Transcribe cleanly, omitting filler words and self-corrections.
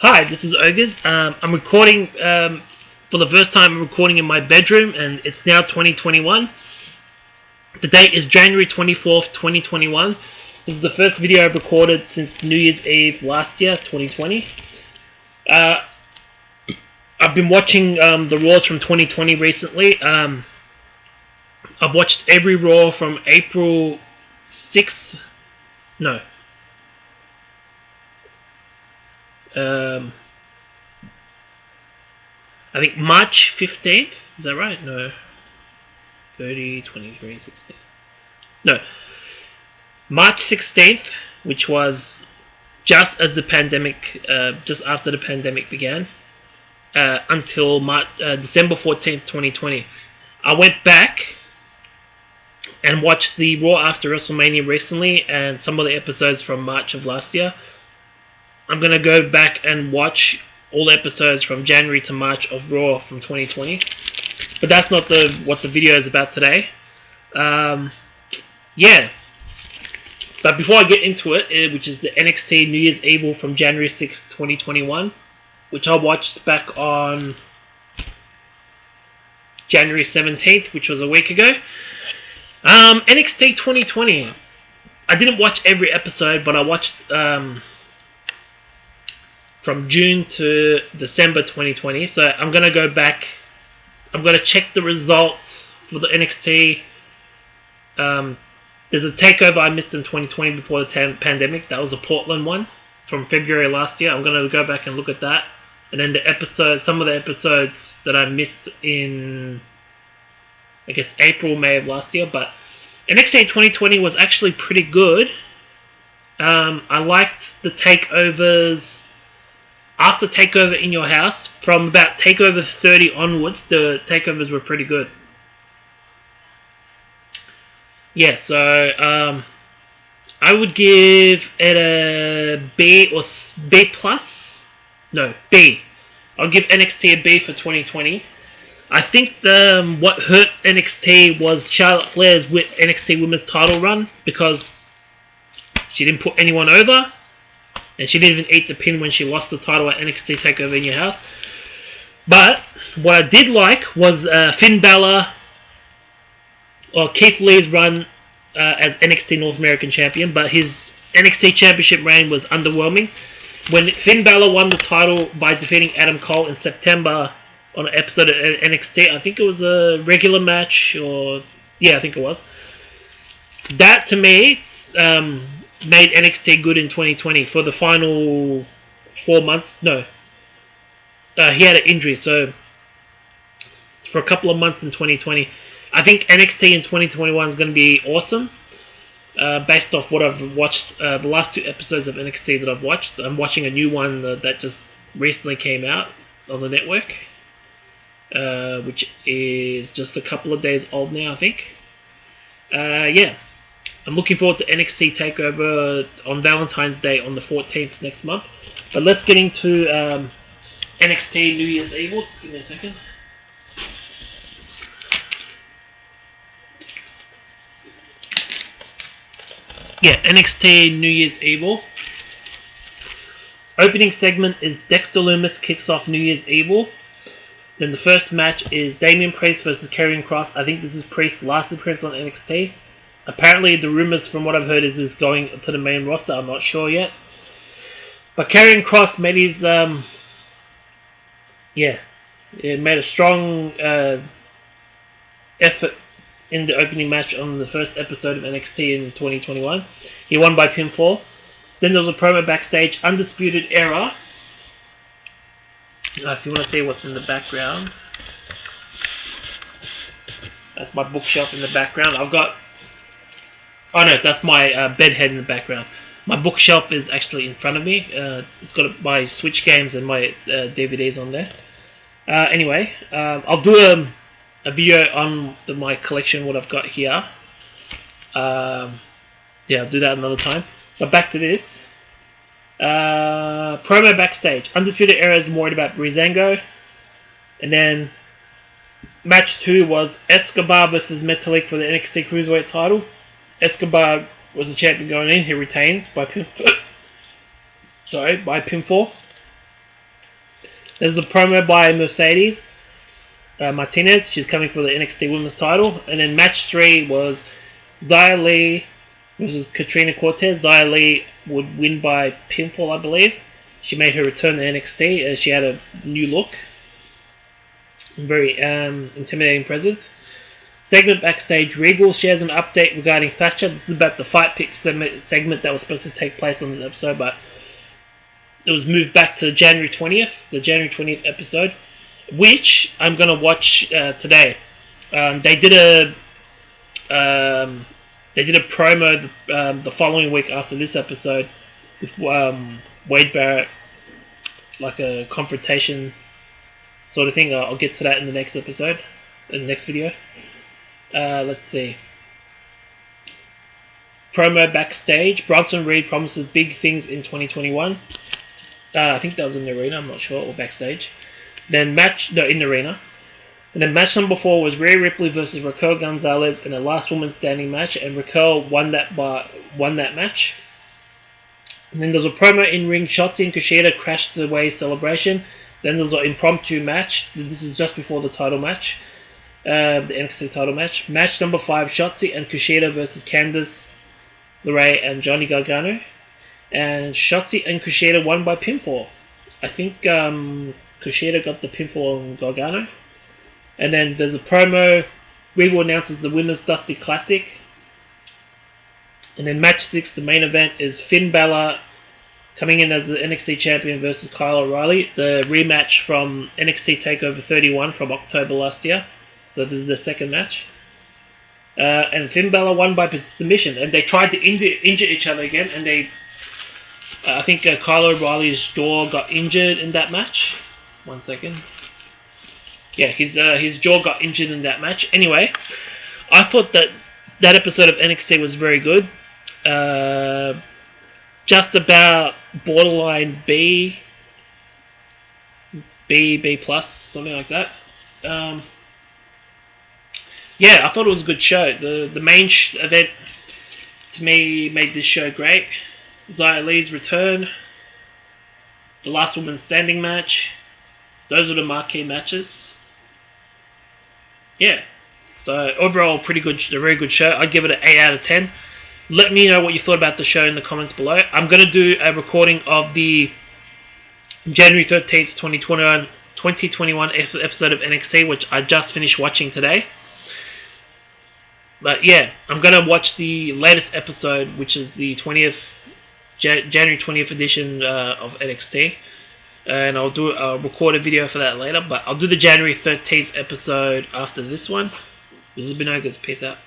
Hi, this is Ogres. I'm recording for the first time. I'm recording in my bedroom, and it's now 2021. The date is January 24th, 2021. This is the first video I've recorded since New Year's Eve last year, 2020. I've been watching the Raws from 2020 recently. I've watched every Raw from April 6th. No. I think March 15th, is that right? No. 30, 23, 16. No. March 16th, which was just as the pandemic, just after the pandemic began, until December 14th, 2020. I went back and watched the Raw after WrestleMania recently and some of the episodes from March of last year. I'm going to go back and watch all episodes from January to March of Raw from 2020. But that's not what the video is about today. Yeah. But before I get into it, which is the NXT New Year's Evil from January 6th, 2021, which I watched back on January 17th, which was a week ago. NXT 2020. I didn't watch every episode, but I watched from June to December 2020. So I'm going to go back. I'm going to check the results for the NXT. There's a takeover I missed in 2020 before the pandemic. That was a Portland one from February last year. I'm going to go back and look at that. And then some of the episodes that I missed in, I guess, April, May of last year. But NXT 2020 was actually pretty good. I liked the takeovers. After TakeOver in Your House, from about TakeOver 30 onwards, the takeovers were pretty good. Yeah, so I would give it a B or B plus. No, B. I'll give NXT a B for 2020. I think what hurt NXT was Charlotte Flair's NXT Women's title run, because she didn't put anyone over. And she didn't even eat the pin when she lost the title at NXT TakeOver in Your House. But what I did like was Finn Balor, or Keith Lee's run as NXT North American Champion. But his NXT Championship reign was underwhelming. When Finn Balor won the title by defeating Adam Cole in September on an episode of NXT, I think it was a regular match, I think it was. That, to me, made NXT good in 2020 for the final 4 months. No. He had an injury, so for a couple of months in 2020. I think NXT in 2021 is going to be awesome. Based off what I've watched, the last 2 episodes of NXT that I've watched. I'm watching a new one that just recently came out on the network. Which is just a couple of days old now, I think. Yeah. I'm looking forward to NXT TakeOver on Valentine's Day on the 14th next month. But let's get into NXT New Year's Evil. Just give me a second. Yeah, NXT New Year's Evil. Opening segment is Dexter Lumis kicks off New Year's Evil. Then the first match is Damian Priest versus Karrion Kross. I think this is Priest's last appearance on NXT. Apparently, the rumors from what I've heard is going to the main roster. I'm not sure yet. But Karrion Kross made his, made a strong effort in the opening match on the first episode of NXT in 2021. He won by pinfall. Then there was a promo backstage, Undisputed Era. If you want to see what's in the background. That's my bookshelf in the background. I've got... Oh no, that's my bed head in the background. My bookshelf is actually in front of me. It's got my Switch games and my DVDs on there. Anyway, I'll do a video on my collection, what I've got here. I'll do that another time. But back to this. Promo backstage. Undisputed Era is worried about Breezango. And then match 2 was Escobar versus Metalik for the NXT Cruiserweight title. Escobar was the champion going in. He retains by pinfall. There's a promo by Mercedes Martinez. She's coming for the NXT Women's title. And then match 3 was Xia Li versus Katrina Cortez. Xia Li would win by pinfall, I believe. She made her return to NXT as she had a new look. Very intimidating presence. Segment backstage, Regal shares an update regarding Thatcher. This is about the Fight Pick segment that was supposed to take place on this episode, but it was moved back to January 20th, the January 20th episode, which I'm going to watch today. They did a promo the following week after this episode with Wade Barrett, like a confrontation sort of thing. I'll get to that in the next episode, in the next video. Let's see. Promo backstage. Bronson Reed promises big things in 2021. I think that was in the arena, I'm not sure, or backstage. Then in the arena. And then match number 4 was Rhea Ripley versus Raquel Gonzalez in a last woman standing match, and Raquel won that match. And then there was a promo in ring. Shotzi and Kushida crashed the way celebration. Then there was an impromptu match. This is just before the title match, the NXT title match. Match number 5: Shotzi and Kushida versus Candice LeRae and Johnny Gargano. And Shotzi and Kushida won by pinfall. I think Kushida got the pinfall on Gargano. And then there's a promo. Regal announces the Women's Dusty Classic. And then match 6, the main event, is Finn Balor coming in as the NXT champion versus Kyle O'Reilly. The rematch from NXT TakeOver 31 from October last year. So this is the second match. And Finn Balor won by submission. And they tried to injure each other again. And they... I think Kyle O'Reilly's jaw got injured in that match. 1 second. Yeah, his jaw got injured in that match. Anyway, I thought that episode of NXT was very good. Just about borderline B plus, something like that. Yeah, I thought it was a good show. The main event to me made this show great. Xia Li's return, the last woman standing match. Those were the marquee matches. Yeah. So overall, a very good show. I'd give it an 8 out of 10. Let me know what you thought about the show in the comments below. I'm going to do a recording of the January 13th, 2021 episode of NXT, which I just finished watching today. But yeah, I'm going to watch the latest episode, which is the January 20th edition of NXT. And I'll record a video for that later. But I'll do the January 13th episode after this one. This has been Ogres. Peace out.